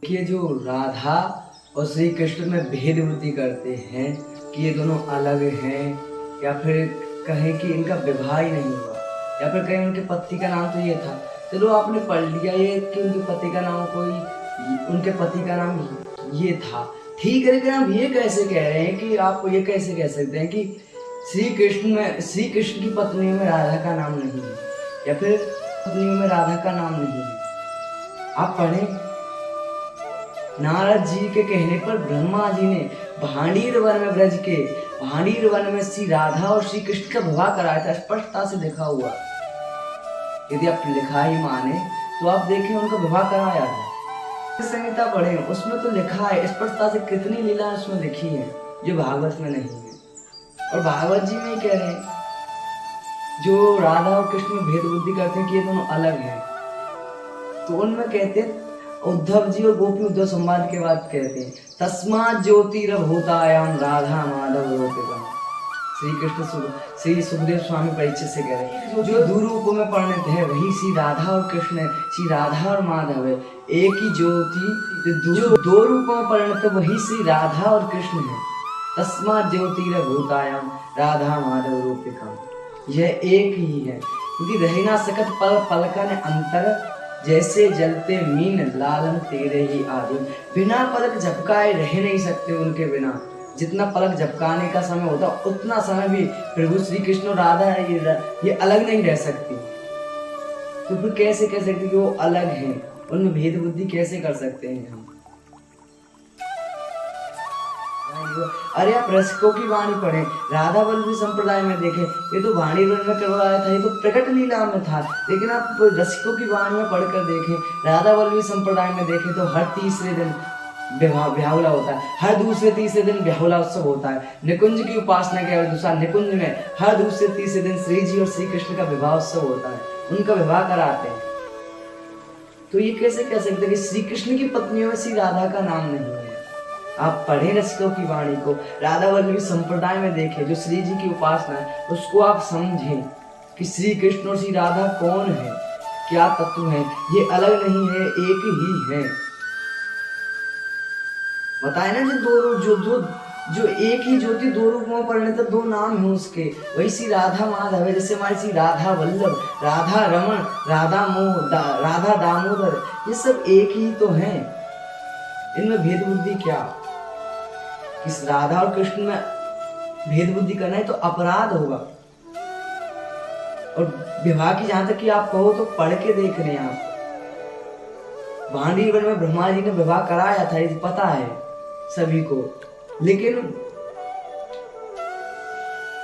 देखिए, जो राधा और श्री कृष्ण में भेद बुद्धि करते हैं कि ये दोनों अलग हैं, या फिर कहें कि इनका विवाह ही नहीं हुआ, या फिर कहें उनके पति का नाम तो ये था। चलो आपने पढ़ लिया ये कि उनके पति का नाम उनके पति का नाम ये था, ठीक है। लेकिन आप ये कैसे कह रहे हैं कि आप ये कैसे कह सकते हैं कि श्री कृष्ण की पत्नियों में राधा का नाम नहीं है, या फिर पत्नियों में राधा का नाम नहीं है। आप पढ़ें, नारद जी के कहने पर ब्रह्मा जी ने भांडीर वन में ब्रज के भांडीर वन में श्री राधा और श्री कृष्ण का विवाह कराया था। स्पष्टता से लिखा हुआ, यदि आप लिखा ही माने तो आप देखें उनका विवाह कराया था। संहिता पढ़े, उसमें तो लिखा है स्पष्टता से कितनी लीला उसमें लिखी है जो भागवत में नहीं है। और भागवत जी में कह रहे हैं जो राधा और कृष्ण में भेद बुद्धि करते हैं कि ये दोनों अलग हैं, तो उनमें कहते हैं उद्धव जी और गोपी उद्धव संवाद के बाद कहते हैं तस्मात् ज्योतिरभूतायाम राधा माधव रूपकम। श्री कृष्ण श्री सुखदेव स्वामी परीक्षित से कह रहे हैं जो दो रूपों में परिणत है वही श्री राधा और कृष्ण है, श्री राधा और माधव है। एक ही ज्योति जो दो रूपों में परिणत है वही श्री राधा और कृष्ण है। तस्मात् ज्योतिरभूतायाम राधा माधव रूपकम, यह एक ही है क्योंकि रहना सकत पल पलकन अंतर, जैसे जलते मीन लालन तेरे ही आदि। बिना पलक झपकाए रह नहीं सकते उनके बिना। जितना पलक झपकाने का समय होता उतना समय भी प्रभु श्री कृष्ण और राधा ये अलग नहीं रह सकती। तो फिर कैसे कह सकते कि वो अलग हैं, उनमें भेद बुद्धि कैसे कर सकते हैं हम? अरे आप रसिकों की वाणी पढ़े, राधा वल्लभी संप्रदाय में देखें, ये तो वाणी वन में करवाया था, ये तो प्रकट लीला में था। लेकिन आप रसिकों की वाणी में पढ़कर देखें, राधा वल्लभी संप्रदाय में देखें तो हर तीसरे दिन ब्याहुला होता है, हर दूसरे तीसरे दिन ब्याहुला उत्सव होता है। निकुंज की उपासना के अनुसार निकुंज में हर दूसरे तीसरे दिन श्री जी और श्री कृष्ण का विवाह उत्सव होता है, उनका विवाह कराते हैं। तो ये कैसे कह सकते हैं कि श्री कृष्ण की पत्नियों में श्री राधा का नाम नहीं है? आप पढ़ें रसिकों की वाणी को, राधा वल्लभी संप्रदाय में देखें, जो श्री जी की उपासना है उसको आप समझें कि श्री कृष्ण और श्री राधा कौन है, क्या तत्व है। ये अलग नहीं है, एक ही है। बताए ना, जो एक ही ज्योति दो रूपों में परिणत, दो नाम है उसके, वही श्री राधा माधव है। जैसे हमारी श्री राधा वल्लभ, राधा रमण, राधा राधा दामोदर, ये सब एक ही तो हैं। इनमें भेद बुद्धि क्या? इस राधा और कृष्ण में भेद बुद्धि करना है तो अपराध होगा। और विवाह की जहां तक कि आप कहो तो पढ़ के देख रहे हैं आप, भांडी वन में ब्रह्मा जी ने विवाह कराया था, ये पता है सभी को। लेकिन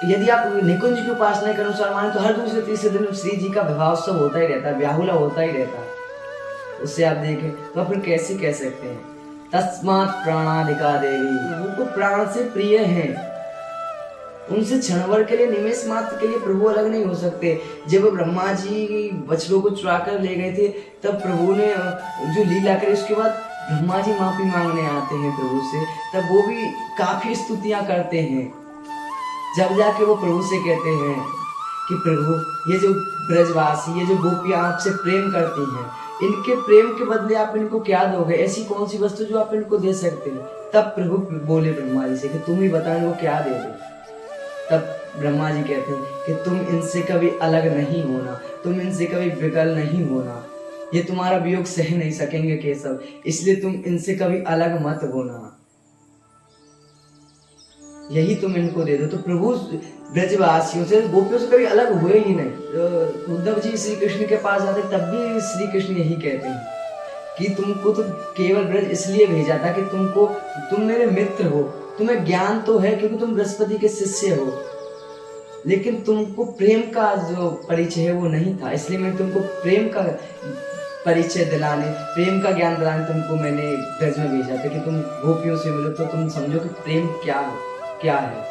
यदि आप निकुंज की उपासना के अनुसार माने तो हर दूसरे तीसरे दिन श्री जी का विवाह उत्सव होता ही रहता है, ब्याहुला होता ही रहता है। उससे आप देखें तो फिर कैसे कह सकते हैं तस्मात् प्राणाधिका देवी, वो तो प्राण से प्रिय हैं, उनसे क्षण भर के लिए, निमेष मात्र के लिए प्रभु अलग नहीं हो सकते। जब ब्रह्मा जी बछड़ों को चुरा कर ले गए थे तब प्रभु ने जो लीला करी, उसके बाद ब्रह्मा जी माफी मांगने आते हैं प्रभु से, तब वो भी काफी स्तुतियां करते हैं। जब जाके वो प्रभु से कहते हैं कि प्रभु ये जो ब्रजवासी, ये जो गोपियां आपसे प्रेम करती हैं, इनके प्रेम के बदले आप इनको क्या दोगे? ऐसी कौन सी वस्तु जो आप इनको दे सकते हैं? तब प्रभु बोले ब्रह्मा जी से कि तुम ही बताओ इनको क्या दे दो। तब ब्रह्मा जी कहते हैं कि तुम इनसे कभी अलग नहीं होना, तुम इनसे कभी विकल नहीं होना, ये तुम्हारा वियोग सह नहीं सकेंगे केशव, इसलिए तुम इनसे कभी अलग मत होना, यही तुम इनको दे दो। तो प्रभु ब्रजवासियों से, गोपियों से कभी अलग हुए ही नहीं। उद्धव जी श्री कृष्ण के पास जाते तब भी श्री कृष्ण यही कहते हैं कि तुमको तो केवल ब्रज इसलिए भेजा था कि तुम मेरे मित्र हो, तुम्हें ज्ञान तो है क्योंकि तुम बृहस्पति के शिष्य हो, लेकिन तुमको प्रेम का जो परिचय है वो नहीं था, इसलिए मैंने तुमको प्रेम का परिचय दिलाने, प्रेम का ज्ञान दिलाने तुमको मैंने ब्रज में भेजा था कि तुम गोपियों से मिलो तो तुम समझो कि प्रेम क्या है।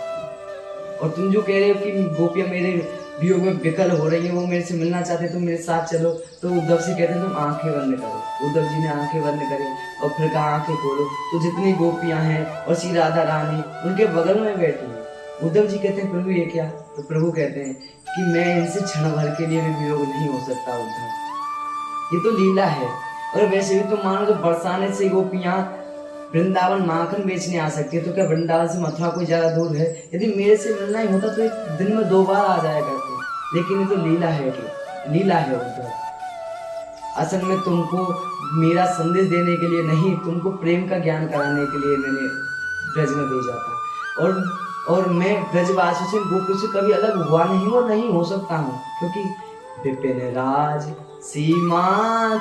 और तुम जो कह रहे हो कि गोपियां मेरे वियोग में विकल हो रही है, वो मेरे से मिलना चाहते, तुम मेरे साथ चलो, तो उद्धव से कहते हैं तुम आंखें बंद करो। उद्धव जी ने आंखें बंद करी और फिर कहा आंखें खोलो, तो जितनी गोपियां हैं और श्री राधा रानी उनके बगल में बैठी है। उद्धव जी कहते हैं प्रभु ये क्या? तो प्रभु कहते हैं कि मैं इनसे क्षण भर के लिए भी वियोग नहीं हो सकता उद्धव, ये तो लीला है। और वैसे भी तुम मानो, जब बरसाने से गोपियां वृंदावन माखन बेचने आ सकती है, तो क्या वृंदावन से मथुरा कोई ज्यादा दूर है? यदि मेरे से मिलना ही होता तो एक दिन में 2 बार आ जाया करते, लेकिन ये तो लीला है, लीला है उधर। असल में तुमको मेरा संदेश देने के लिए नहीं, तुमको प्रेम का ज्ञान कराने के लिए मैंने ब्रज में भेजा था। और मैं ब्रजवासियों से, गोपियों से कभी अलग हुआ नहीं और नहीं हो सकता हूँ, क्योंकि विपिन राज सीमा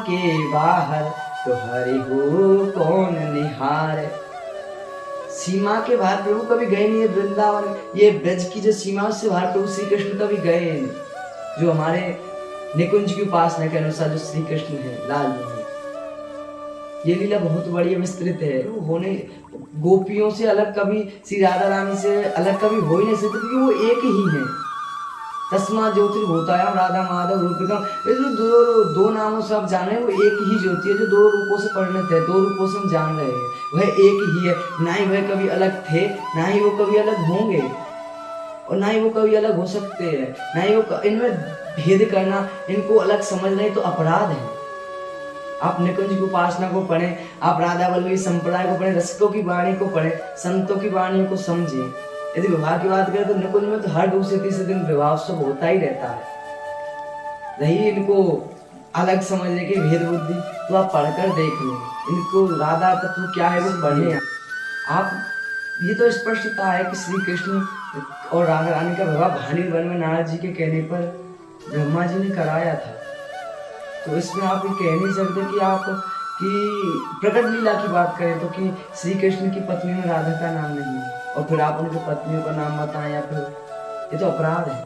के बाहर तो हरि हो कौन निहार। सीमा के बाहर प्रभु कभी गए नहीं है। वृंदावन, ये ब्रज की जो सीमा, उससे बाहर प्रभु श्री कृष्ण कभी गए नहीं। जो हमारे निकुंज की उपासना के अनुसार जो श्री कृष्ण है, लाल मोहन, ये लीला बहुत बड़ी विस्तृत है। होने गोपियों से अलग कभी, श्री राधा रानी से अलग कभी हो ही नहीं सकते, क्योंकि वो एक ही है। तस्मा ज्योतिर्भूतायाम राधा माधव रूपिका, ये जो दो नामों से आप जान रहे हैं, वो एक ही ज्योति है जो 2 रूपों से परिणत है। 2 रूपों से हम जान रहे हैं, वह एक ही है। ना ही वह कभी अलग थे, ना ही वो कभी अलग होंगे, और ना ही वो कभी अलग हो सकते हैं। ना ही वो, इनमें भेद करना, इनको अलग समझना ही तो अपराध है। आप निकुंज की उपासना को पढ़ें, आप राधा वल्लभी संप्रदाय को पढ़ें, रसिकों की वाणी को पढ़ें, संतों की वाणी को समझें। यदि विवाह की बात करें तो निकुंज में तो हर 2 से 3 दिन विवाह उत्सव होता ही रहता है। रही इनको अलग समझने की भेद बुद्धि, तो आप पढ़कर देख लो, इनको राधा तत्व क्या है वो पढ़ें आप। ये तो स्पष्टता है कि श्री कृष्ण और राधा रानी का विवाह भांडीर वन में नारद जी के कहने पर ब्रह्मा जी ने कराया था। तो इसमें आप ये कह नहीं सकते कि आप कि प्रकट लीला की बात करें तो कि श्री कृष्ण की पत्नी में राधा का नाम नहीं है, और फिर आप उनकी पत्नियों का नाम बताएं, या फिर ये तो अपराध है।